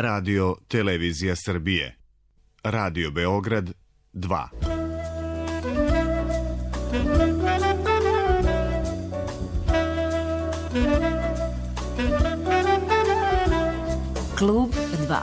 Radio Televizija Srbije. Radio Beograd 2. Klub 2.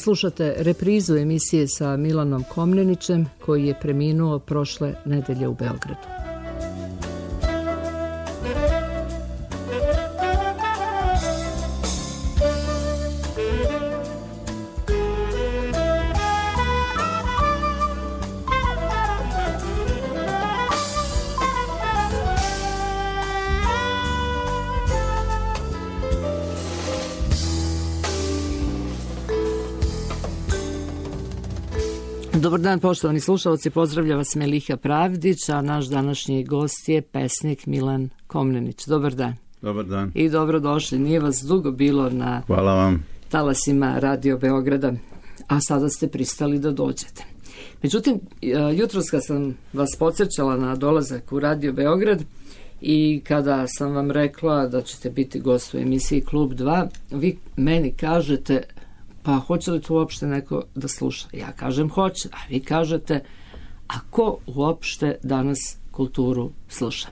Slušate reprizu emisije sa Milanom Komnenićem, koji je preminuo prošle nedelje u Beogradu. Dobar dan, poštovani slušalci, pozdravlja vas Meliha Pravdić, a naš današnji gost je pesnik Milan Komnenić. Dobar dan. Dobar dan. I dobrodošli. Nije vas dugo bilo na Hvala vam. talasima Radio Beograda, a sada ste pristali da dođete. Međutim, jutros kad sam vas podsjećala na dolazak u Radio Beograd i kada sam vam rekla da ćete biti gost u emisiji Klub 2, vi meni kažete: pa hoće li tu uopšte neko da sluša? Ja kažem hoće, a vi kažete: a ko uopšte danas kulturu sluša?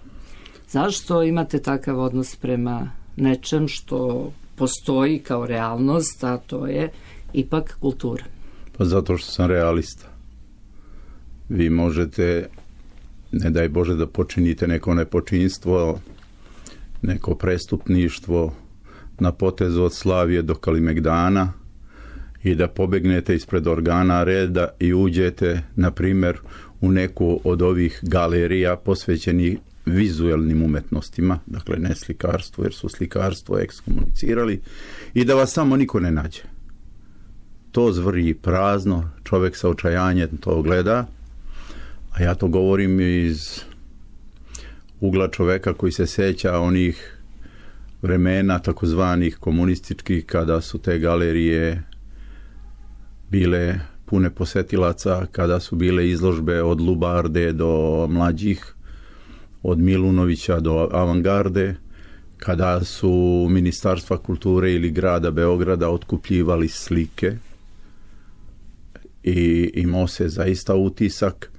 Zašto imate takav odnos prema nečem što postoji kao realnost, a to je ipak kultura? Pa zato što sam realista. Vi možete, ne daj Bože, da počinite neko nepočinstvo, neko prestupništvo na potezu od Slavije do Kalimegdana i da pobegnete ispred organa reda i uđete, na primjer, u neku od ovih galerija posvećenih vizualnim umetnostima, dakle ne slikarstvo, jer su slikarstvo ekskomunicirali, i da vas samo niko ne nađe. To zvrji prazno, čovjek sa očajanjem to gleda, a ja to govorim iz ugla čovjeka koji se sjeća onih vremena takozvanih komunističkih, kada su te galerije bile pune posetilaca, kada su bile izložbe od Lubarde do mlađih, od Milunovića do avangarde, kada su Ministarstva kulture ili grada Beograda otkupljivali slike, i imao se zaista utisak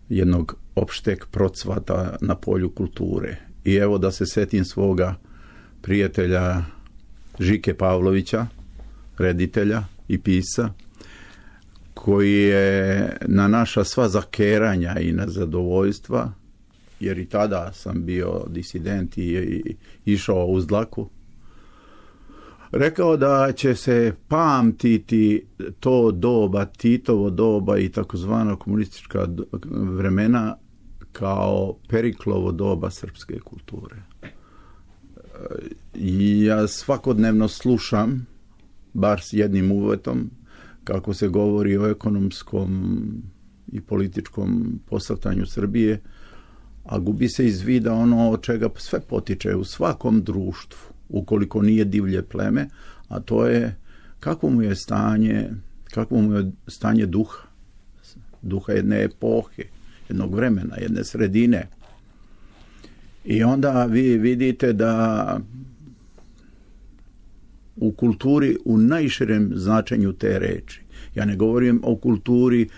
jednog opšteg procvata na polju kulture. I evo da se setim svoga prijatelja Žike Pavlovića, reditelja i pisa, koji je na naša sva zakeranja i na zadovoljstva, jer i tada sam bio disident i išao uz dlaku, rekao da će se pamtiti to doba, Titovo doba i takozvana komunistička vremena kao Periklovo doba srpske kulture. Ja svakodnevno slušam, bar s jednim uvetom, kako se govori o ekonomskom i političkom posrtanju Srbije, a gubi se iz vida ono od čega sve potiče u svakom društvu, ukoliko nije divlje pleme, a to je kakvo mu je stanje duha jedne epohe, jednog vremena, jedne sredine. I onda vi vidite da u kulturi u najširem značenju te reči. Ja ne govorim o kulturi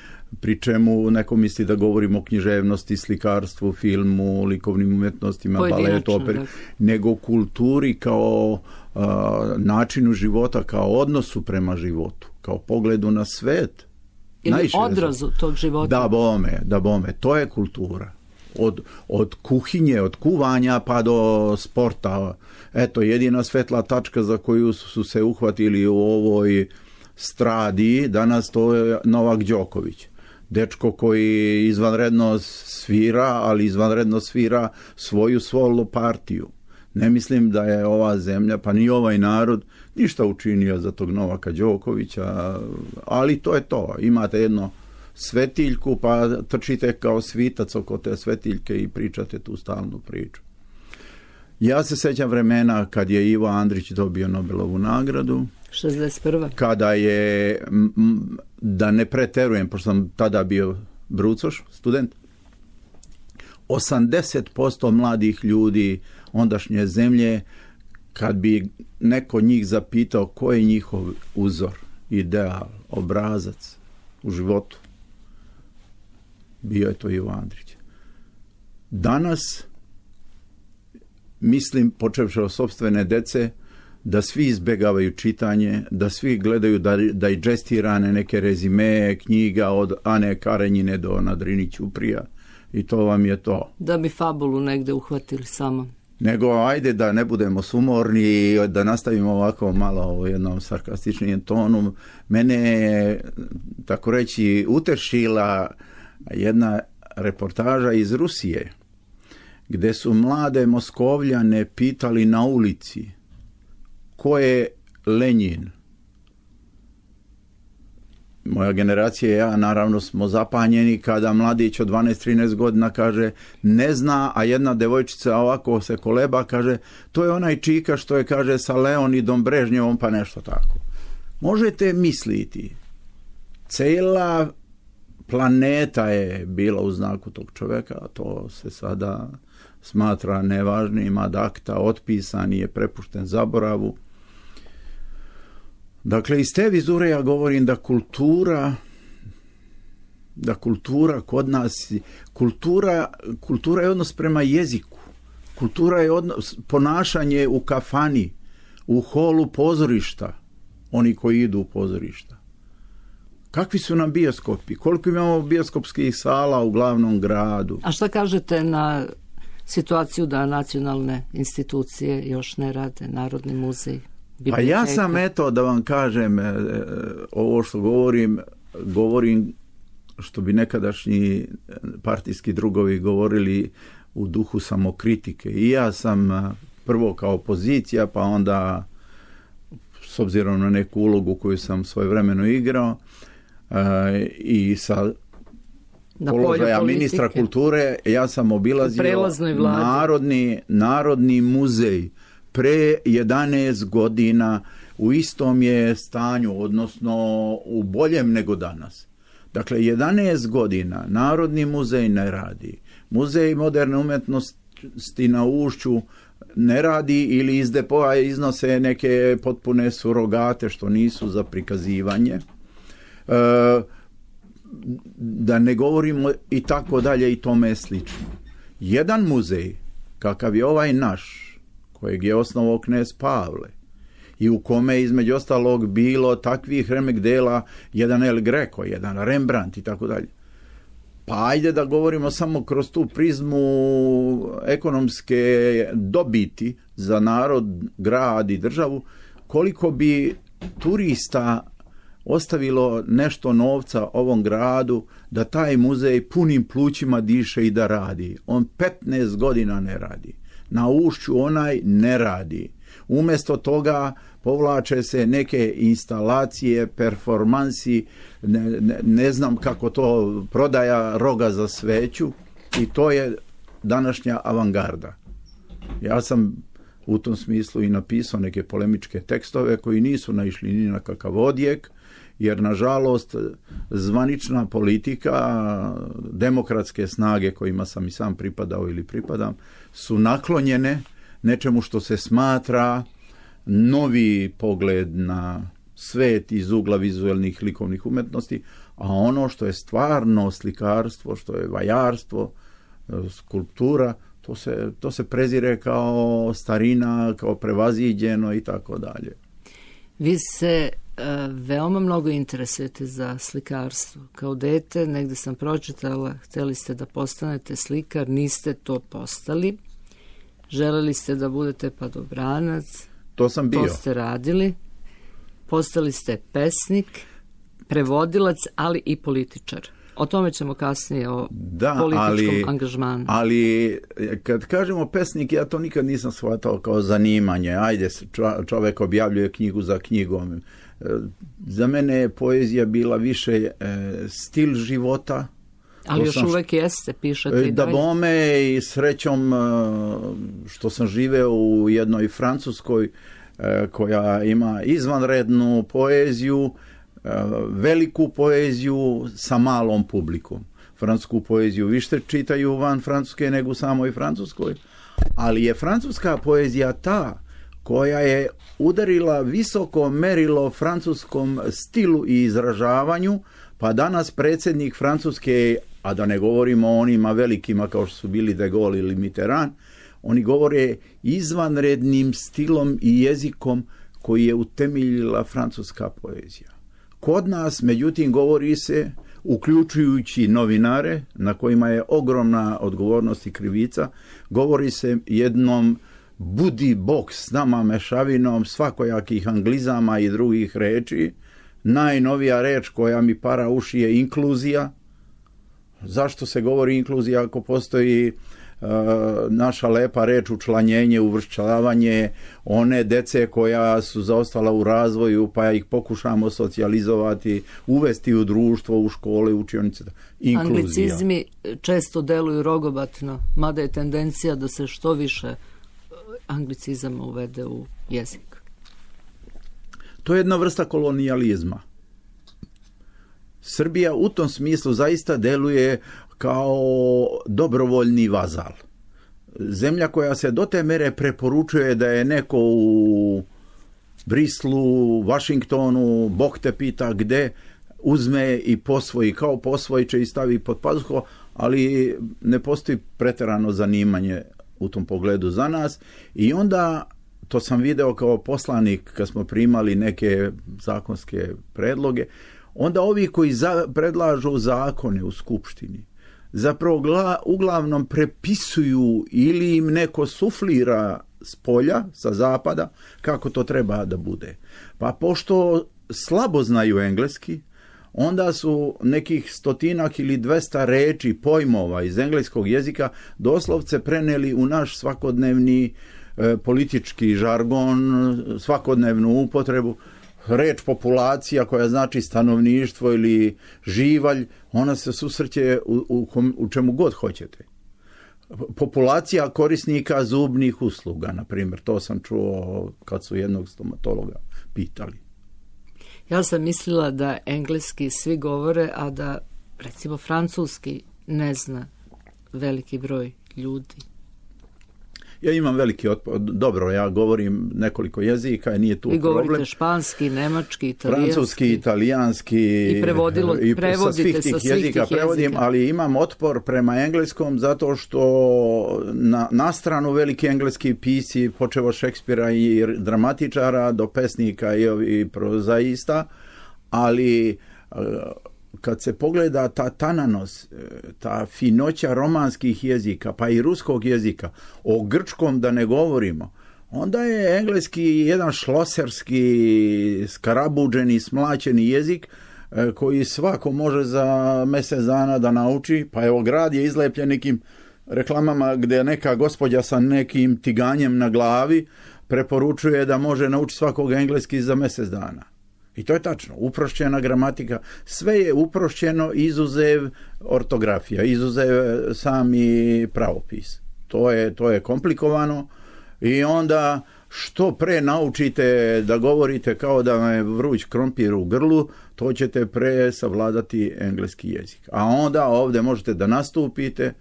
pri čemu neko misli da govorim o književnosti, slikarstvu, filmu, likovnim umetnostima, baletu, operi, nego kulturi kao načinu života, kao odnosu prema životu, kao pogledu na svet. Ili odrazu tog života. Da bome, to je kultura. Od kuhinje, od kuvanja pa do sporta. Eto, jedina svetla tačka za koju su se uhvatili u ovoj stradi danas, to je Novak Đoković. Dečko koji izvanredno svira, ali izvanredno svira svoju solo partiju. Ne mislim da je ova zemlja, pa ni ovaj narod, ništa učinio za tog Novaka Đokovića, ali to je to. Imate jedno svetiljku, pa trčite kao svitac oko te svetiljke i pričate tu stalnu priču. Ja se sjećam vremena kad je Ivo Andrić dobio Nobelovu nagradu. 61. Kada je, da ne preterujem, pošto sam tada bio brucoš, student, 80% mladih ljudi ondašnje zemlje, kad bi neko njih zapitao ko je njihov uzor, ideal, obrazac u životu, bio je to Ivo Andrić. Danas, mislim, počevši od sopstvene dece, da svi izbjegavaju čitanje, da svi gledaju dajđestirane neke rezime knjiga od Ane Karenjine do Nadrini Ćuprija i to vam je to. Da bi fabulu negde uhvatili samo. Nego ajde da ne budemo sumorni i da nastavimo ovako malo u jednom sarkastičnijem tonu. Mene je, tako reći, utešila jedna reportaža iz Rusije, gdje su mlade Moskovljane pitali na ulici ko je Lenjin. Moja generacija i ja naravno smo zapanjeni kada mladić od 12-13 godina kaže ne zna, a jedna devojčica ovako se koleba, kaže to je onaj čika što je, kaže, sa Leonidom Brežnjevom, pa nešto tako. Možete misliti, cijela planeta je bila u znaku tog čovjeka, a to se sada smatra nevažnim, ad acta, otpisan je, prepušten zaboravu. Dakle, iz te vizure ja govorim da kultura kod nas, kultura je odnos prema jeziku, kultura je ponašanje u kafani, u holu pozorišta, oni koji idu u pozorišta. Kakvi su nam bioskopi? Koliko imamo bioskopskih sala u glavnom gradu? A šta kažete na situaciju da nacionalne institucije još ne rade, Narodni muzej, biblioteka? Pa ja sam, eto, da vam kažem, ovo što govorim što bi nekadašnji partijski drugovi govorili u duhu samokritike. I ja sam prvo kao opozicija, pa onda s obzirom na neku ulogu koju sam svojevremeno igrao i sa položaja ministra kulture, ja sam obilazio Narodni muzej pre 11 godina, u istom je stanju, odnosno u boljem nego danas. Dakle, 11 godina Narodni muzej ne radi. Muzej moderne umjetnosti na Ušću ne radi ili iz depoa iznose neke potpune surogate što nisu za prikazivanje. Da ne govorimo i tako dalje i tome slično. Jedan muzej, kakav je ovaj naš, kojeg je osnovao knez Pavle i u kome je između ostalog bilo takvih remek dela, jedan El Greco, jedan Rembrandt i tako dalje. Pa ajde da govorimo samo kroz tu prizmu ekonomske dobiti za narod, grad i državu, koliko bi turista ostavilo nešto novca ovom gradu da taj muzej punim plućima diše i da radi. On 15 godina ne radi. Na Ušću onaj ne radi. Umjesto toga povlače se neke instalacije, performansi, ne znam kako to, prodaja roga za sveću, i to je današnja avangarda. Ja sam u tom smislu i napisao neke polemičke tekstove koji nisu naišli ni na kakav odjek, jer nažalost zvanična politika, demokratske snage kojima sam i sam pripadao ili pripadam, su naklonjene nečemu što se smatra novi pogled na svet iz ugla vizualnih likovnih umjetnosti, a ono što je stvarno slikarstvo, što je vajarstvo, skulptura, to se prezire kao starina, kao prevaziđeno i tako dalje. Vi se veoma mnogo interesujete za slikarstvo. Kao dete, negde sam pročitala, htjeli ste da postanete slikar, niste to postali. Želeli ste da budete padobranac. To sam bio. To ste radili. Postali ste pesnik, prevodilac, ali i političar. O tome ćemo kasnije, o političkom angažmanu. Ali kad kažemo pesnik, ja to nikad nisam shvatao kao zanimanje. Ajde, čovjek objavljuje knjigu za knjigom. Za mene je poezija bila više stil života, Ali još uvek jeste, pišete i da dalje. bome i srećom što sam živeo u jednoj Francuskoj koja ima izvanrednu poeziju, veliku poeziju sa malom publikom. Francusku poeziju više čitaju van Francuske nego u samoj Francuskoj, ali je francuska poezija ta koja je udarila visoko merilo francuskom stilu i izražavanju, pa danas predsjednik Francuske, a da ne govorimo o onima velikima kao što su bili De Gaulle ili Mitterrand, oni govore izvanrednim stilom i jezikom koji je utemeljila francuska poezija. Kod nas, međutim, govori se, uključujući novinare, na kojima je ogromna odgovornost i krivica, govori se jednom budi bok s nama mešavinom svakojakih anglizama i drugih reči. Najnovija reč koja mi para uši je inkluzija. Zašto se govori inkluzija ako postoji naša lepa reč učlanjenje, uvršćavanje one dece koja su zaostala u razvoju, pa ih pokušamo socijalizovati, uvesti u društvo, u škole, učionice. Inkluzija. Anglicizmi često deluju rogobatno, mada je tendencija da se što više anglicizama uvede u jezik. To je jedna vrsta kolonijalizma. Srbija u tom smislu zaista deluje kao dobrovoljni vazal. Zemlja koja se do te mere preporučuje da je neko u Brislu, Vašingtonu, Bog te pita gde, uzme i posvoji, kao posvojiće i stavi pod pazuho, ali ne postoji preterano zanimanje u tom pogledu za nas. I onda, to sam video kao poslanik kad smo primali neke zakonske predloge, onda ovi koji predlažu zakone u skupštini zapravo uglavnom prepisuju ili im neko suflira s polja, sa zapada, kako to treba da bude. Pa pošto slabo znaju engleski, onda su nekih 100 ili 200 reči, pojmova iz engleskog jezika doslovce preneli u naš svakodnevni politički žargon, svakodnevnu upotrebu. Reč populacija koja znači stanovništvo ili živalj, ona se susreće u čemu god hoćete. Populacija korisnika zubnih usluga, na primjer, to sam čuo kad su jednog stomatologa pitali. Ja sam mislila da engleski svi govore, a da recimo francuski ne zna veliki broj ljudi. Ja imam veliki otpor. Dobro, ja govorim nekoliko jezika, nije tu problem. Vi govorite španski, nemački, italijanski. Francuski, italijanski. I prevodite sa svih tih jezika. Prevodim, ali imam otpor prema engleskom zato što na stranu veliki engleski pisci, počev od Šekspira i dramatičara do pesnika i prozaista, ali kad se pogleda ta tananost, ta finoća romanskih jezika, pa i ruskog jezika, o grčkom da ne govorimo, onda je engleski jedan šloserski, skarabuđeni, smlaćeni jezik koji svako može za mjesec dana da nauči. Pa evo, grad je izlepljen nekim reklamama gdje neka gospođa sa nekim tiganjem na glavi preporučuje da može naučiti svakog engleski za mjesec dana. I to je tačno, uprošćena gramatika, sve je uprošćeno izuzev ortografija, izuzev sami pravopis. To je komplikovano i onda što pre naučite da govorite kao da vam je vruć krompir u grlu, to ćete pre savladati engleski jezik. A onda ovdje možete da nastupite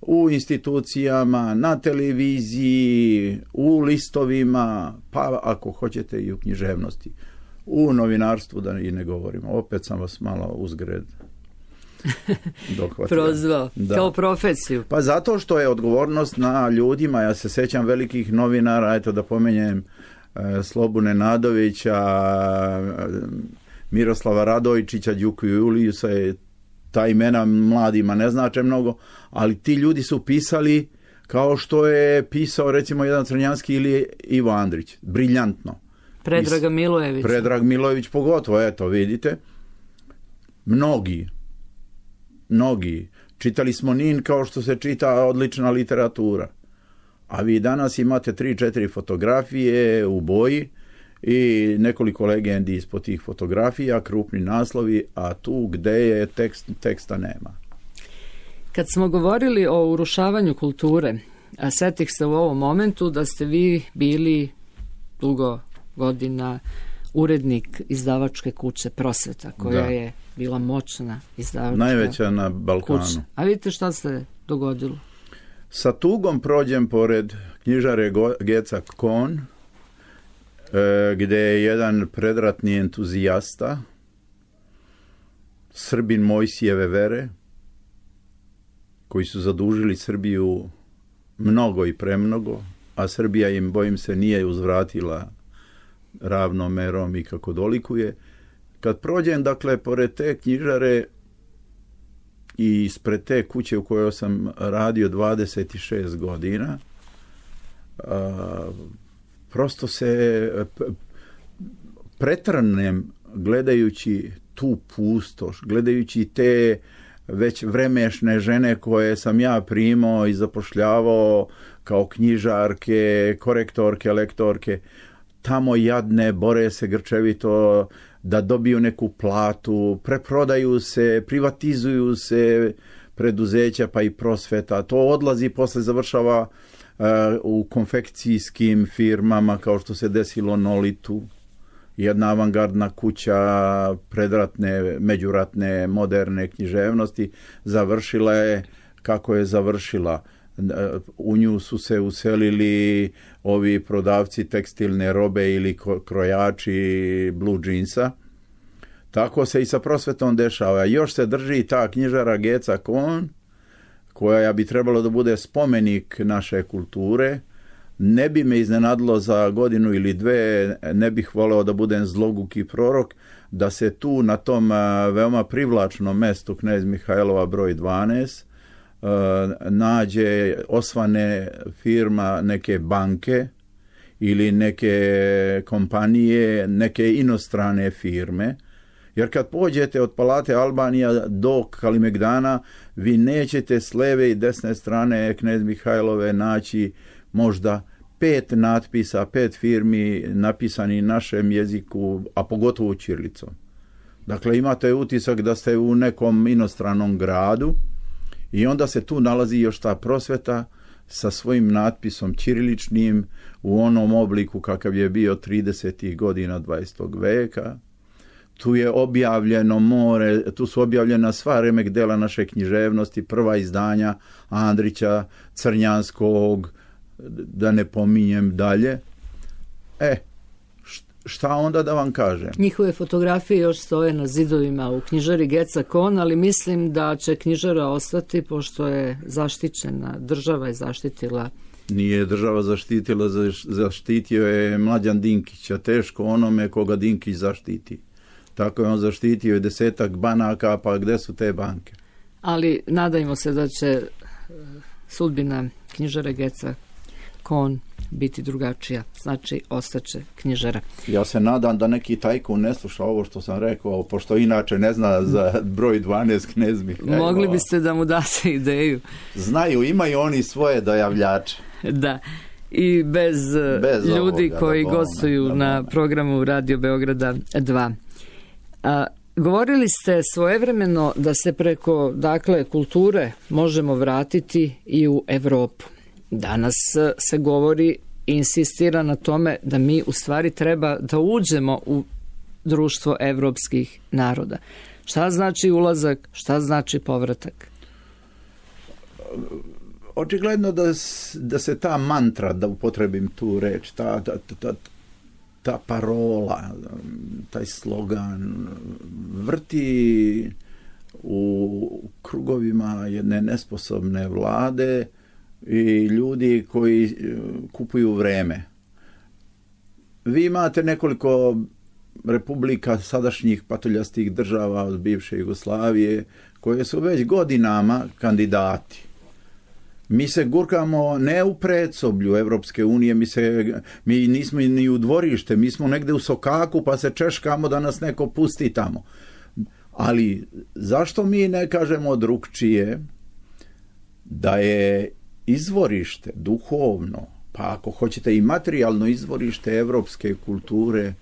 u institucijama, na televiziji, u listovima, pa ako hoćete i u književnosti. U novinarstvu da i ne govorimo. Opet sam vas malo uzgred dohvatio. Prozvao, kao profesiju. Pa zato što je odgovornost na ljudima. Ja se sećam velikih novinara, eto da pomenjem Slobu Nenadovića, Miroslava Radojčića, Đuku Julijusa, ta imena mladima ne znače mnogo, ali ti ljudi su pisali kao što je pisao recimo jedan Crnjanski ili Ivo Andrić. Briljantno. Predrag Milojević pogotovo, eto vidite. Mnogi. Čitali smo Nin kao što se čita odlična literatura. A vi danas imate 3-4 fotografije u boji i nekoliko legendi ispod tih fotografija, krupni naslovi, a tu gde je teksta nema. Kad smo govorili o urušavanju kulture, a setih se u ovom momentu da ste vi bili dugo godina urednik izdavačke kuće Prosveta, koja je bila moćna izdavačka najveća na Balkanu. Kuća. A vidite šta se dogodilo? Sa tugom prođem pored knjižare Geca Kohn, gdje je jedan predratni entuzijasta, Srbin Mojsijeve vere, koji su zadužili Srbiju mnogo i premnogo, a Srbija im, bojim se, nije uzvratila ravnomerom i kako dolikuje. Kad prođem, dakle, pored te knjižare i ispred te kuće u kojoj sam radio 26 godina, prosto se pretrnem gledajući tu pustoš, gledajući te već vremešne žene koje sam ja primao i zapošljavao kao knjižarke, korektorke, lektorke, tamo jadne, bore se grčevito da dobiju neku platu, preprodaju se, privatizuju se preduzeća pa i Prosveta. To odlazi, posle završava u konfekcijskim firmama kao što se desilo Nolitu. Jedna avangardna kuća predratne, međuratne, moderne književnosti završila je kako je završila. U nju su se uselili ovi prodavci tekstilne robe ili krojači blue jeansa. Tako se i sa Prosvetom dešava. Još se drži ta knjižara Geca Kohn, koja bi trebalo da bude spomenik naše kulture. Ne bi me iznenadilo za godinu ili dve, ne bih voleo da budem zloguki prorok, da se tu na tom veoma privlačnom mestu Knez Mihajlova broj 12 nađe osvane firma neke banke ili neke kompanije, neke inostrane firme. Jer kad pođete od Palate Albanija do Kalimegdana, vi nećete s leve i desne strane Knez Mihajlove naći možda 5 natpisa, 5 firmi napisani našem jeziku, a pogotovo ćirilicom. Dakle, imate utisak da ste u nekom inostranom gradu i onda se tu nalazi još ta Prosveta sa svojim natpisom ćiriličnim u onom obliku kakav je bio 30. godina 20. veka. Tu je objavljeno more, tu su objavljena sva remek dela naše književnosti, prva izdanja Andrića, Crnjanskog, da ne pominjem dalje. Šta onda da vam kažem? Njihove fotografije još stoje na zidovima u knjižari Geca Kohn, ali mislim da će knjižara ostati pošto je zaštićena. Država je zaštitila. Nije država zaštitila, zaštitio je Mlađan Dinkić, a teško onome koga Dinkić zaštiti. Tako je on zaštitio i 10 banaka, pa gde su te banke? Ali nadajmo se da će sudbina knjižare Geca Kohn biti drugačija. Znači, ostaće knjižara. Ja se nadam da neki tajkun ne sluša ovo što sam rekao, pošto inače ne zna za broj 12 Knez Mihajlova. Mogli biste da mu date ideju. Znaju, imaju oni svoje dojavljače. Da. I bez ljudi ovoga, koji gostuju na programu Radio Beograda 2. Govorili ste svojevremeno da se preko kulture možemo vratiti i u Evropu. Danas se govori i insistira na tome da mi u stvari treba da uđemo u društvo evropskih naroda. Šta znači ulazak, šta znači povratak? Očigledno da se ta mantra, da upotrebim tu reč, ta parola, taj slogan vrti u krugovima jedne nesposobne vlade i ljudi koji kupuju vreme. Vi imate nekoliko republika sadašnjih patuljastih država od bivše Jugoslavije koje su već godinama kandidati. Mi se gurkamo ne u predsoblju Evropske unije, mi nismo ni u dvorište, mi smo negde u sokaku pa se češkamo da nas neko pusti tamo. Ali zašto mi ne kažemo drugčije da je izvorište duhovno, pa ako hoćete i materijalno izvorište evropske kulture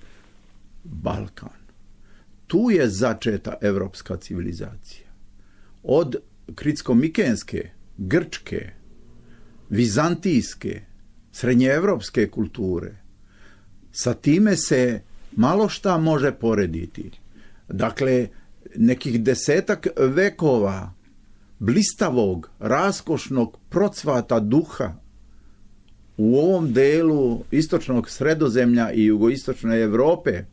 Balkan. Tu je začeta evropska civilizacija. Od kritsko-mikenske, grčke, vizantijske, srednjeevropske kulture. Sa time se malo šta može porediti. Dakle, nekih 10 vekova blistavog, raskošnog procvata duha u ovom delu istočnog Sredozemlja i jugoistočne Europe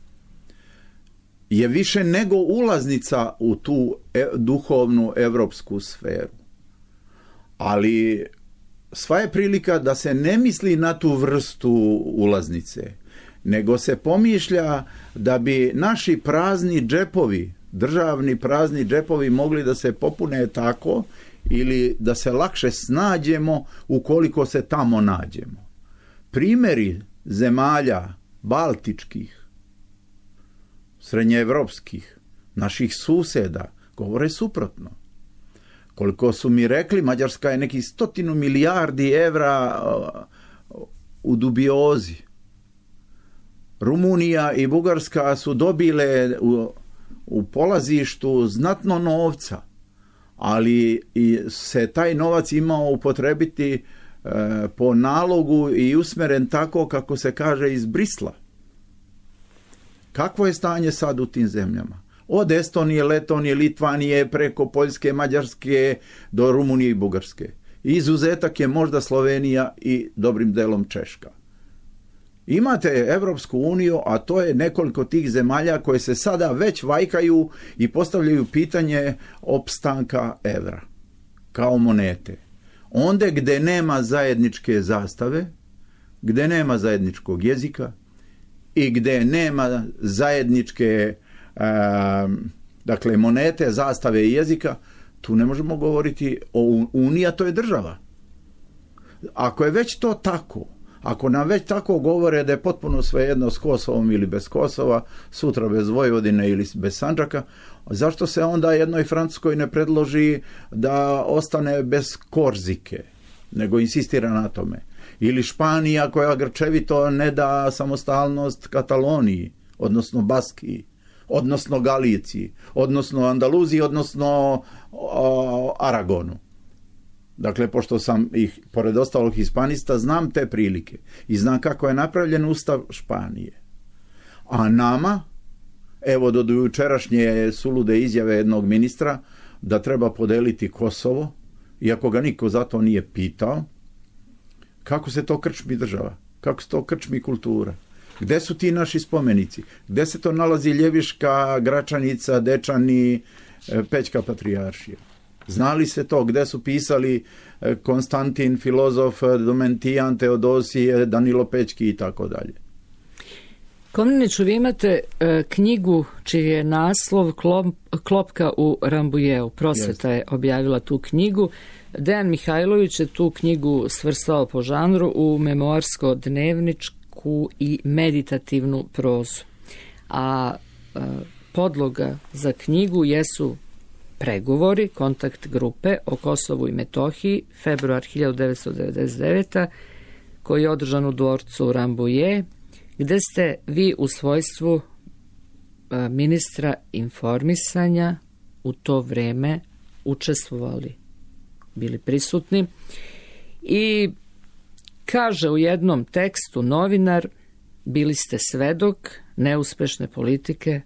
je više nego ulaznica u tu duhovnu evropsku sferu. Ali sva je prilika da se ne misli na tu vrstu ulaznice, nego se pomišlja da bi naši prazni džepovi, državni prazni džepovi mogli da se popune tako ili da se lakše snađemo ukoliko se tamo nađemo. Primjeri zemalja baltičkih, srednjeevropskih, naših susjeda govore suprotno. Koliko su mi rekli, Mađarska je nekih 100 milijardi evra u dubiozi. Rumunija i Bugarska su dobile u polazištu znatno novca, ali se taj novac imao upotrebiti po nalogu i usmjeren tako kako se kaže iz Brisla. Kakvo je stanje sad u tim zemljama? Od Estonije, Letonije, Litvanije, preko Poljske, Mađarske do Rumunije i Bugarske. Izuzetak je možda Slovenija i dobrim delom Češka. Imate Evropsku uniju, a to je nekoliko tih zemalja koje se sada već vajkaju i postavljaju pitanje opstanka evra kao monete. Onde gde nema zajedničke zastave, gde nema zajedničkog jezika i gde nema zajedničke dakle monete, zastave i jezika, tu ne možemo govoriti o uniji, a to je država. Ako je već to tako, ako nam već tako govore da je potpuno svejedno s Kosovom ili bez Kosova, sutra bez Vojvodine ili bez Sandžaka, zašto se onda jednoj Francuskoj ne predloži da ostane bez Korzike, nego insistira na tome? Ili Španija koja grčevito ne da samostalnost Kataloniji, odnosno Baskiji, odnosno Galiciji, odnosno Andaluziji, odnosno Aragonu. Dakle, pošto sam ih, pored ostalog hispanista, znam te prilike i znam kako je napravljen ustav Španije. A nama, evo do jučerašnje sulude izjave jednog ministra da treba podeliti Kosovo, iako ga niko za to nije pitao, kako se to krčmi država, kako se to krčmi kultura. Gde su ti naši spomenici? Gde se to nalazi Ljeviška, Gračanica, Dečani, Pećka patrijaršija? Znali se to? Gde su pisali Konstantin, filozof, Domentijan, Teodosije, Danilo Pećki i tako dalje? Komneniću, vi imate knjigu čiji je naslov Klopka u Rambujeu. Prosveta je objavila tu knjigu. Dejan Mihajlović je tu knjigu svrstao po žanru u memoarsko-dnevničku i meditativnu prozu. A podloga za knjigu jesu pregovori kontakt grupe o Kosovu i Metohiji, februar 1999. koji je održan u dvorcu Rambuje, gde ste vi u svojstvu ministra informisanja u to vreme učestvovali, bili prisutni. I kaže u jednom tekstu novinar, bili ste svedok neuspešne politike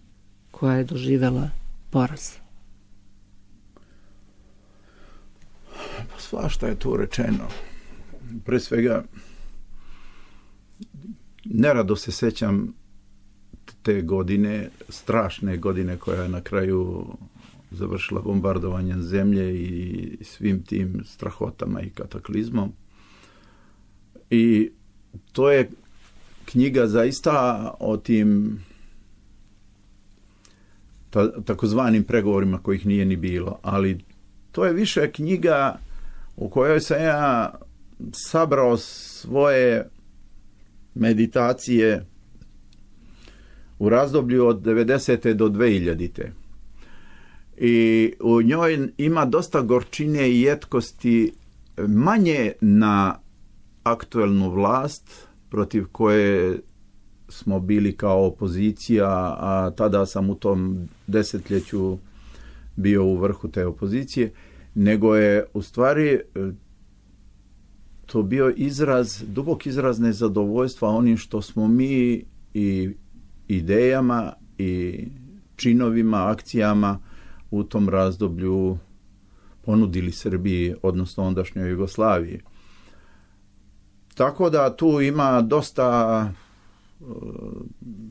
koja je doživela poraz. Svašta je tu rečeno. Pre svega, nerado se sećam te godine, strašne godine koja je na kraju završila bombardovanjem zemlje i svim tim strahotama i kataklizmom. I to je knjiga zaista o tim takozvanim pregovorima kojih nije ni bilo, ali to je više knjiga u kojoj sam ja sabrao svoje meditacije u razdoblju od 90. do 2000. I u njoj ima dosta gorčine i jetkosti, manje na aktuelnu vlast protiv koje smo bili kao opozicija, a tada sam u tom desetljeću bio u vrhu te opozicije, nego je u stvari to bio dubok izraz nezadovoljstva onim što smo mi i idejama i činovima, akcijama u tom razdoblju ponudili Srbiji, odnosno ondašnjoj Jugoslaviji. Tako da tu ima dosta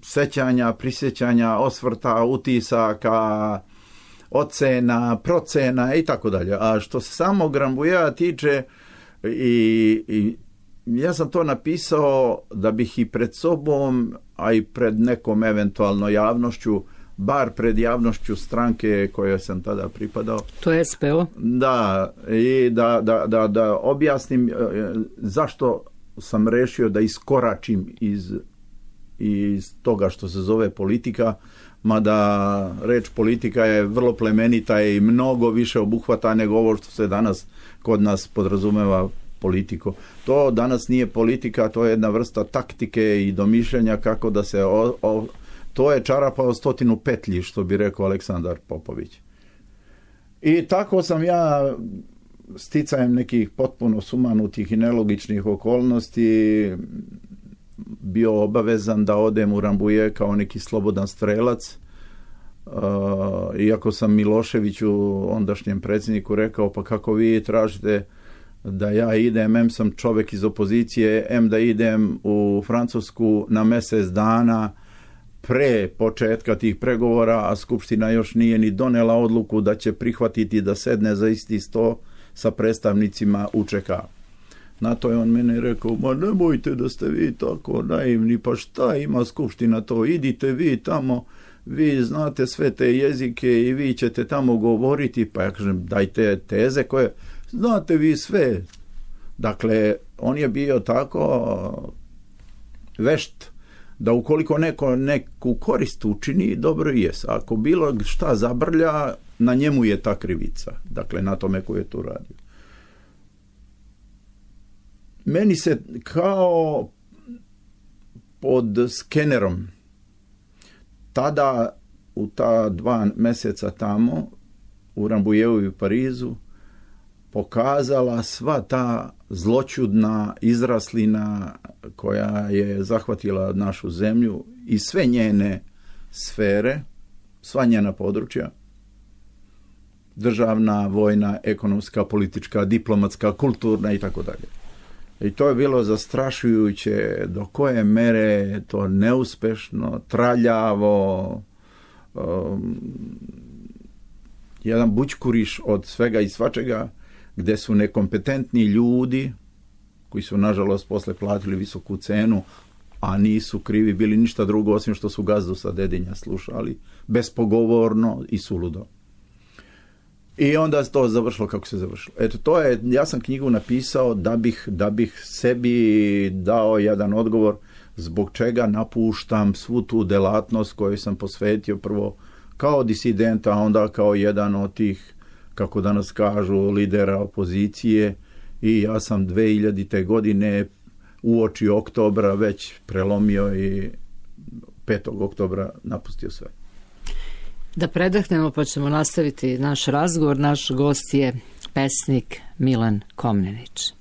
sećanja, prisjećanja, osvrta, utisaka, ocena, procena i tako dalje. A što se samog Rambujea tiče, i ja sam to napisao da bih i pred sobom, a i pred nekom eventualno javnošću, bar pred javnošću stranke koje sam tada pripadao. To je SPO? Da, i da objasnim zašto sam rešio da iskoračim iz toga što se zove politika, mada reč politika je vrlo plemenita i mnogo više obuhvata nego ovo što se danas kod nas podrazumeva politiko. To danas nije politika, to je jedna vrsta taktike i domišljanja kako da se to je čarapao 100 petlji, što bi rekao Aleksandar Popović. I tako sam ja sticajem nekih potpuno sumanutih i nelogičnih okolnosti bio obavezan da odem u Rambuje kao neki slobodan strelac. Iako sam Miloševiću, ondašnjem predsjedniku, rekao, pa kako vi tražite da ja idem, sam čovjek iz opozicije, da idem u Francusku na mjesec dana pre početka tih pregovora, a Skupština još nije ni donela odluku da će prihvatiti da sedne za isti sto sa predstavnicima UČK. Na to je on mene rekao, ma nemojte da ste vi tako naivni, pa šta ima Skupština to, idite vi tamo, vi znate sve te jezike i vi ćete tamo govoriti, pa ja kažem, dajte teze koje, znate vi sve. Dakle, on je bio tako vešt da ukoliko neko neku korist učini, dobro jes. Ako bilo šta zabrlja, na njemu je ta krivica. Dakle, na tome ko je tu radio. Meni se kao pod skenerom tada u ta 2 mjeseca tamo u Rambujeu i u Parizu pokazala sva ta zloćudna izraslina koja je zahvatila našu zemlju i sve njene sfere, sva njena područja, državna, vojna, ekonomska, politička, diplomatska, kulturna i tako dalje. I to je bilo zastrašujuće do koje mere to neuspešno, traljavo, jedan bućkuriš od svega i svačega, gde su nekompetentni ljudi koji su nažalost posle platili visoku cenu, a nisu krivi bili ništa drugo osim što su gazdu sa Dedinja slušali bespogovorno i suludo. I onda to završilo kako se završilo. Eto, to je, ja sam knjigu napisao da bih sebi dao jedan odgovor zbog čega napuštam svu tu delatnost koju sam posvetio prvo kao disidenta, a onda kao jedan od tih, kako danas kažu, lidera opozicije, i ja sam 2000. godine uoči oktobra već prelomio i 5. oktobra napustio sve. Da predahnemo pa ćemo nastaviti naš razgovor. Naš gost je pesnik Milan Komnenić.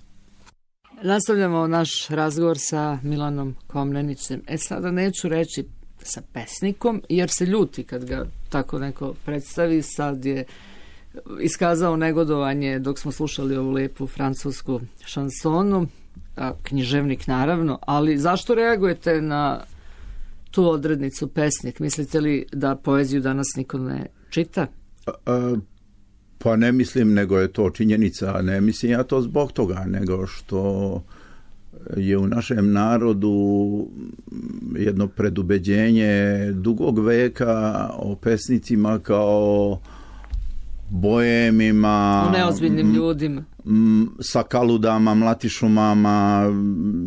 Nastavljamo naš razgovor sa Milanom Komnenićem. Sada neću reći sa pesnikom, jer se ljuti kad ga tako neko predstavi. Sad je iskazao negodovanje dok smo slušali ovu lepu francusku šansonu, književnik naravno, ali zašto reagujete na tu odrednicu pesnik? Mislite li da poeziju danas niko ne čita? Pa ne mislim, nego je to činjenica. Ne mislim ja to zbog toga, nego što je u našem narodu jedno predubeđenje dugog veka o pesnicima kao boemima, o neozbiljnim ljudima, sa kaludama, mlatišumama,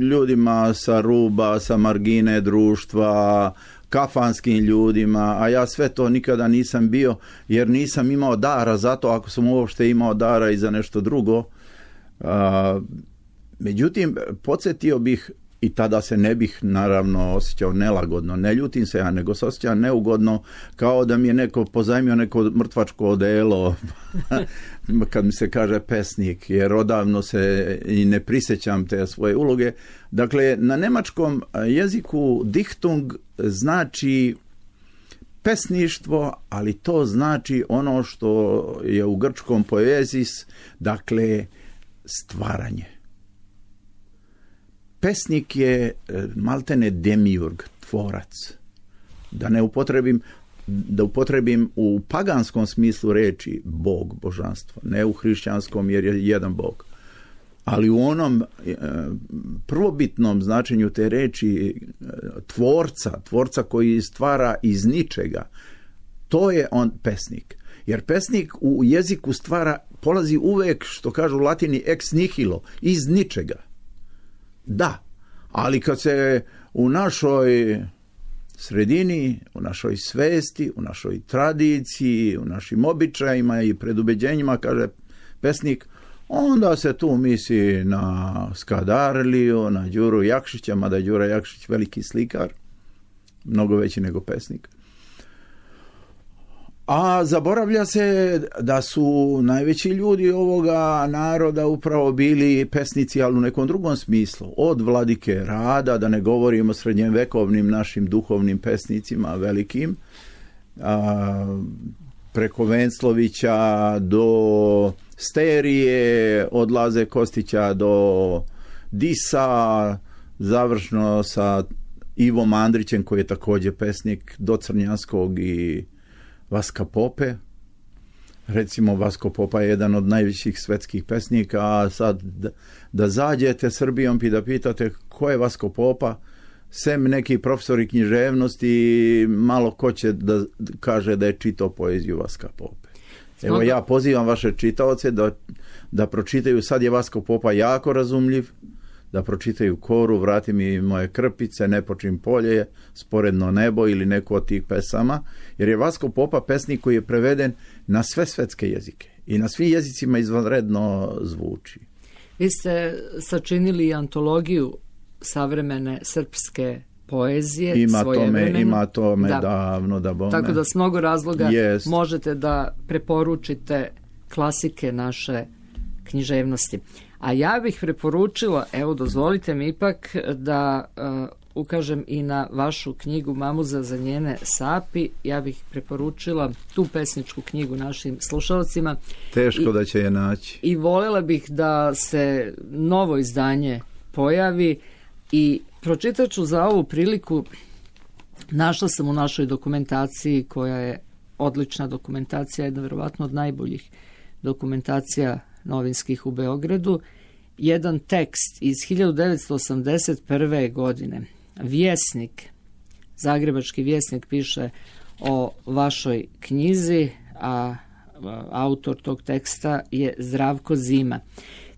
ljudima sa ruba, sa margine društva, kafanskim ljudima, a ja sve to nikada nisam bio, jer nisam imao dara za to, ako sam uopšte imao dara i za nešto drugo. Međutim, podsjetio bih i tada se ne bih naravno osjećao nelagodno. Ne ljutim se ja, nego se osjećam neugodno, kao da mi je neko pozajmio neko mrtvačko odelo kad mi se kaže pesnik, jer odavno se i ne prisjećam te svoje uloge. Dakle, na nemačkom jeziku Dichtung znači pesništvo, ali to znači ono što je u grčkom poezis, dakle, stvaranje. Pesnik je maltene demiurg, tvorac. Da upotrebim u paganskom smislu reči Bog, božanstvo, ne u hrišćanskom jer je jedan Bog. Ali u onom prvobitnom značenju te reči tvorca koji stvara iz ničega, to je on pesnik. Jer pesnik u jeziku polazi uvek, što kažu Latini, ex nihilo, iz ničega. Da, ali kad se u našoj sredini, u našoj svesti, u našoj tradiciji, u našim običajima i predubeđenjima kaže pesnik, onda se tu misli na Skadarliju, na Đuru Jakšića, mada je Đura Jakšić veliki slikar, mnogo veći nego pesnik. A zaboravlja se da su najveći ljudi ovoga naroda upravo bili pesnici, ali u nekom drugom smislu. Od Vladike Rada, da ne govorimo o srednjevekovnim našim duhovnim pesnicima velikim, preko Venclovića do Sterije, od Laze Kostića do Disa, završno sa Ivom Andrićem, koji je također pesnik, do Crnjanskog i Vaska Pope. Recimo, Vasko Popa je jedan od najvećih svetskih pesnika, a sad da zađete Srbijom i da pitate ko je Vasko Popa, sem neki profesori književnosti, malo ko će da kaže da je čitao poeziju Vaska Pope. Evo, ja pozivam vaše čitaoce da pročitaju, sad je Vasko Popa jako razumljiv, da pročitaju Koru, Vrati mi moje krpice, Ne počim polje, Sporedno nebo ili neku od tih pesama, jer je Vasko Popa pesnik koji je preveden na sve svetske jezike i na svim jezicima izvanredno zvuči. Vi ste sačinili antologiju savremene srpske poezije, Ima tome davno da bome. Tako da s mnogo razloga možete da preporučite klasike naše književnosti. A ja bih preporučila, evo dozvolite mi ipak da ukažem i na vašu knjigu Mamuza za njene sapi. Ja bih preporučila tu pesničku knjigu našim slušalcima. Teško da će je naći. I voljela bih da se novo izdanje pojavi i pročitat ću za ovu priliku. Našla sam u našoj dokumentaciji, koja je odlična dokumentacija, jedna verovatno od najboljih dokumentacija novinskih u Beogradu, jedan tekst iz 1981. godine. Vjesnik, Zagrebački Vjesnik piše o vašoj knjizi, a autor tog teksta je Zdravko Zima.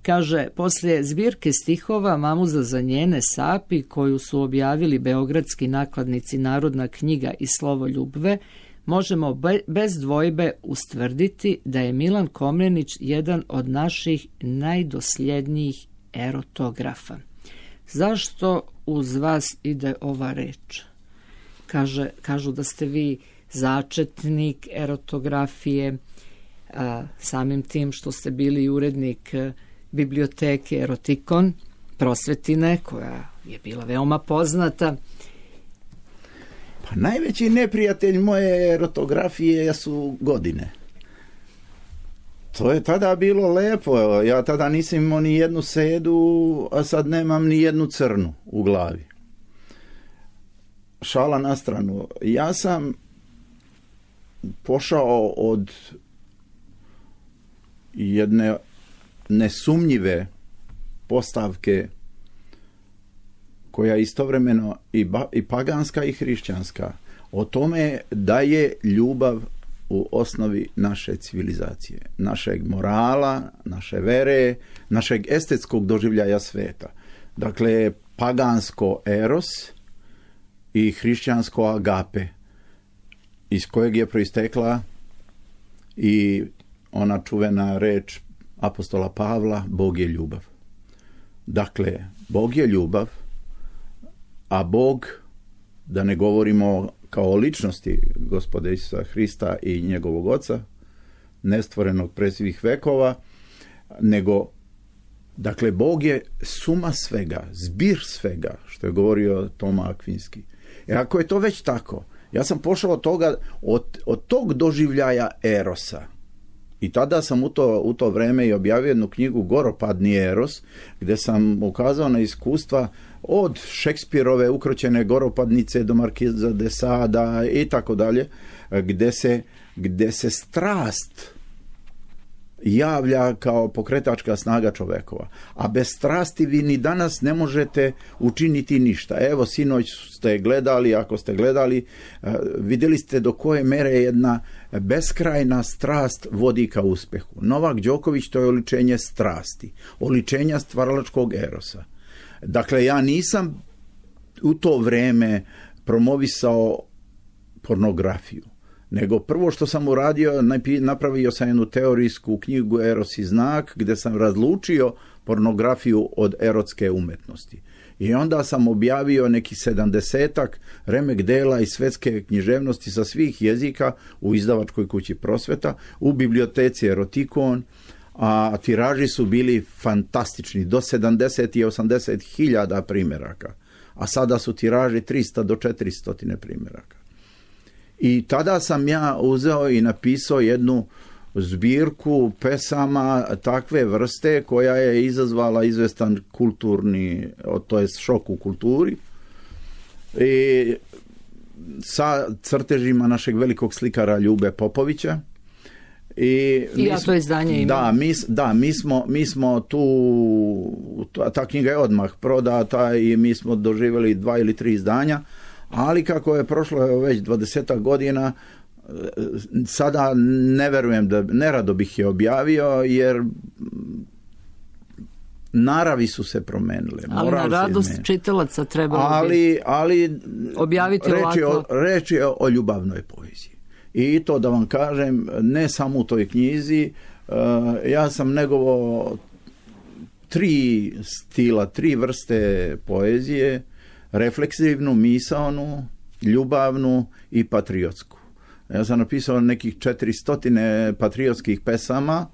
Kaže, poslije zbirke stihova Mamuza za njene sapi, koju su objavili beogradski nakladnici Narodna knjiga i Slovo Ljubve, možemo bez dvojbe ustvrditi da je Milan Komnenić jedan od naših najdosljednijih erotografa. Zašto uz vas ide ova reč? Kažu da ste vi začetnik erotografije, samim tim što ste bili urednik biblioteke Erotikon, Prosvetine, koja je bila veoma poznata. Pa najveći neprijatelj moje erotografije su godine. To je tada bilo lepo. Ja tada nisam imao ni jednu sedu, a sad nemam ni jednu crnu u glavi. Šala na stranu. Ja sam pošao od jedne nesumnjive postavke koja je istovremeno i paganska i hrišćanska, o tome da je ljubav u osnovi naše civilizacije, našeg morala, naše vere, našeg estetskog doživljaja sveta. Dakle, pagansko eros i hrišćansko agape, iz kojeg je proistekla i ona čuvena reč apostola Pavla, Bog je ljubav. Dakle, Bog je ljubav, a Bog, da ne govorimo kao o ličnosti Gospoda Isusa Hrista i njegovog Oca, nestvorenog pre svih vekova, nego, dakle, Bog je suma svega, zbir svega, što je govorio Toma Akvinski. Ako je to već tako, ja sam pošao od tog doživljaja erosa. I tada sam u to vreme i objavio jednu knjigu Goropadni eros, gdje sam ukazao na iskustva od Šekspirove ukroćene goropadnice do Markiza de Sada i tako dalje, gdje se strast javlja kao pokretačka snaga čovekova. A bez strasti vi ni danas ne možete učiniti ništa. Evo, sinoć ste gledali, ako ste gledali, vidjeli ste do koje mere jedna beskrajna strast vodi ka uspehu. Novak Đoković, to je oličenje strasti, oličenja stvaralačkog erosa. Dakle, ja nisam u to vreme promovisao pornografiju, nego prvo što sam uradio, napravio sam jednu teorijsku knjigu Eros i znak, gdje sam razlučio pornografiju od erotske umetnosti. I onda sam objavio neki 70-ak remek dela iz svetske književnosti sa svih jezika u izdavačkoj kući Prosveta, u biblioteci Erotikon, a tiraži su bili fantastični, do 70 i 80 hiljada primjeraka, a sada su tiraži 300 do 400 primjeraka. I tada sam ja uzeo i napisao jednu zbirku pesama takve vrste koja je izazvala izvestan kulturni, to jest šok u kulturi, i sa crtežima našeg velikog slikara Ljube Popovića. I ja to izdanje imam. Mi smo tu, ta knjiga je odmah prodata i mi smo doživjeli 2 ili 3 izdanja, ali kako je prošlo već 20 godina, sada ne verujem nerado bih je objavio, jer naravi su se promenile. Ali na radost čitalaca trebalo ali objaviti ovako. Reč je o ljubavnoj poeziji. I to da vam kažem, ne samo u toj knjizi, ja sam negovao 3 stila, 3 vrste poezije: refleksivnu, misaonu, ljubavnu i patriotsku. Ja sam napisao nekih 400 patriotskih pesama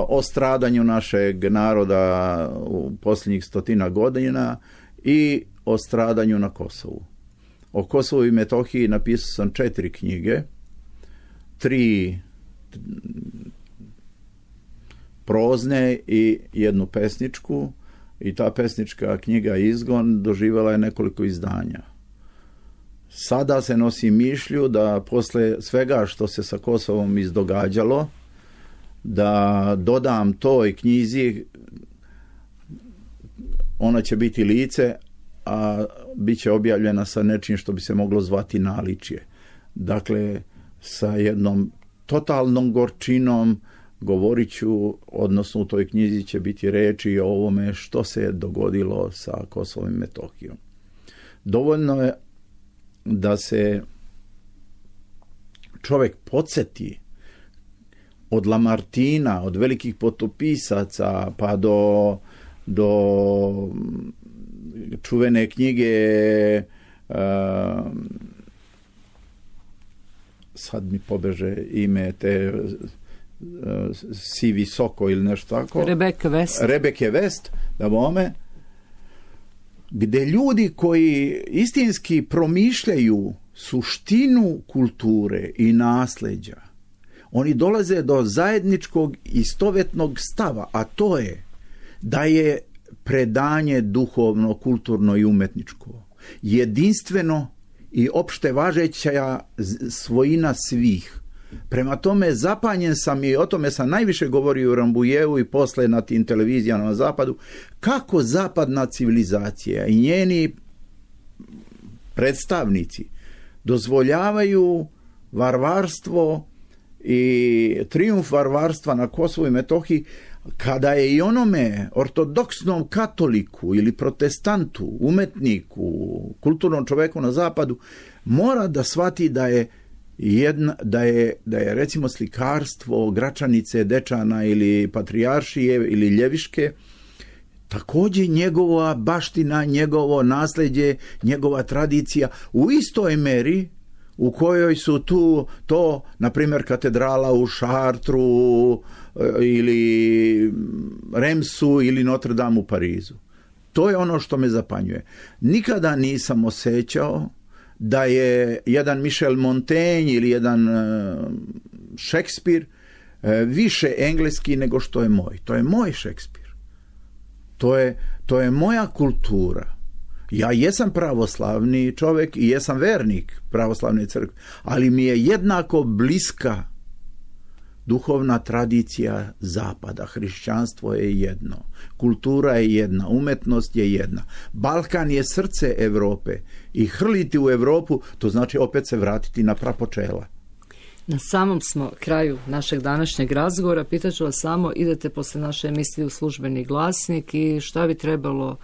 o stradanju našeg naroda u posljednjih 100 godina i o stradanju na Kosovu. O Kosovu i Metohiji napisao sam 4 knjige, 3 prozne i jednu pesničku, i ta pesnička knjiga Izgon doživjela je nekoliko izdanja. Sada se nosi mišlju da posle svega što se sa Kosovom izdogađalo, da dodam toj knjizi, ona će biti lice, a bit će objavljena sa nečim što bi se moglo zvati naličje. Dakle, sa jednom totalnom gorčinom govorit ću, odnosno u toj knjizi će biti reči o ovome što se je dogodilo sa Kosovom i Metohijom. Dovoljno je da se čovjek podsjeti od Lamartina, od velikih potopisaca, pa do čuvene knjige, sad mi pobeže ime te Sivi Soko ili nešto tako. Rebeke West, da bome, gdje ljudi koji istinski promišljaju suštinu kulture i nasljeđa, oni dolaze do zajedničkog istovjetnog stava, a to je da je predanje duhovno, kulturno i umetničko jedinstveno i opšte važeća svojina svih. Prema tome, zapanjen sam, i o tome sam najviše govorio u Rambujevu i posle na tim televizijama na zapadu, kako zapadna civilizacija i njeni predstavnici dozvoljavaju varvarstvo i trijumf varvarstva na Kosovu i Metohiji, kada je i onome ortodoksnom katoliku ili protestantu, umetniku, kulturnom čoveku na zapadu mora da shvati da je recimo slikarstvo Gračanice, Dečana ili Patrijaršije ili Ljeviške također njegova baština, njegovo nasljeđe, njegova tradicija u istoj meri u kojoj su to, na primjer, katedrala u Šartru ili Remsu ili Notre Dame u Parizu. To je ono što me zapanjuje. Nikada nisam osjećao da je jedan Michel Montaigne ili jedan Šekspir više engleski nego što je moj. To je moj Šekspir. To je moja kultura. Ja jesam pravoslavni čovjek i jesam vernik pravoslavne crkve, ali mi je jednako bliska duhovna tradicija zapada. Hrišćanstvo je jedno, kultura je jedna, umetnost je jedna. Balkan je srce Europe i hrliti u Europu, to znači opet se vratiti na prapočela. Na samom smo kraju našeg današnjeg razgovora. Pitaću vas samo, idete posle naše emisije u Službeni glasnik i šta bi trebalo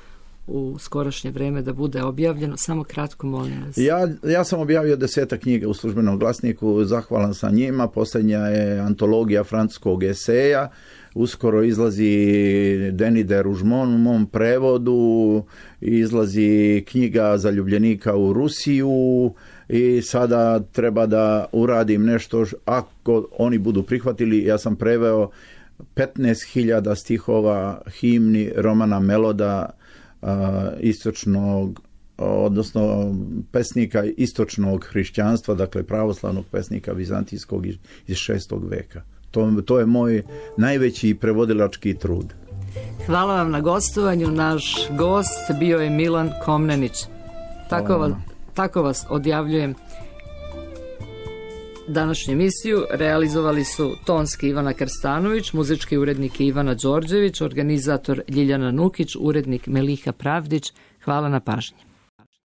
u skorašnje vrijeme da bude objavljeno? Samo kratko, molim vas. Ja sam objavio 10 knjiga u Službenom glasniku, zahvalan sam njima. Posljednja je antologija francuskog eseja, uskoro izlazi Denis de Rougemont u mom prevodu, izlazi knjiga Zaljubljenika u Rusiju i sada treba da uradim nešto, ako oni budu prihvatili. Ja sam preveo 15.000 stihova himni Romana Meloda, istočnog, odnosno pesnika istočnog hrišćanstva, dakle pravoslavnog pesnika vizantijskog iz 6. veka. To je moj najveći prevodilački trud. Hvala vam na gostovanju. Naš gost bio je Milan Komnenić. Tako vas odjavljujem. Današnju emisiju realizovali su tonski Ivana Krstanović, muzički urednik Ivana Đorđević, organizator Ljiljana Nukić, urednik Meliha Pravdić. Hvala na pažnji.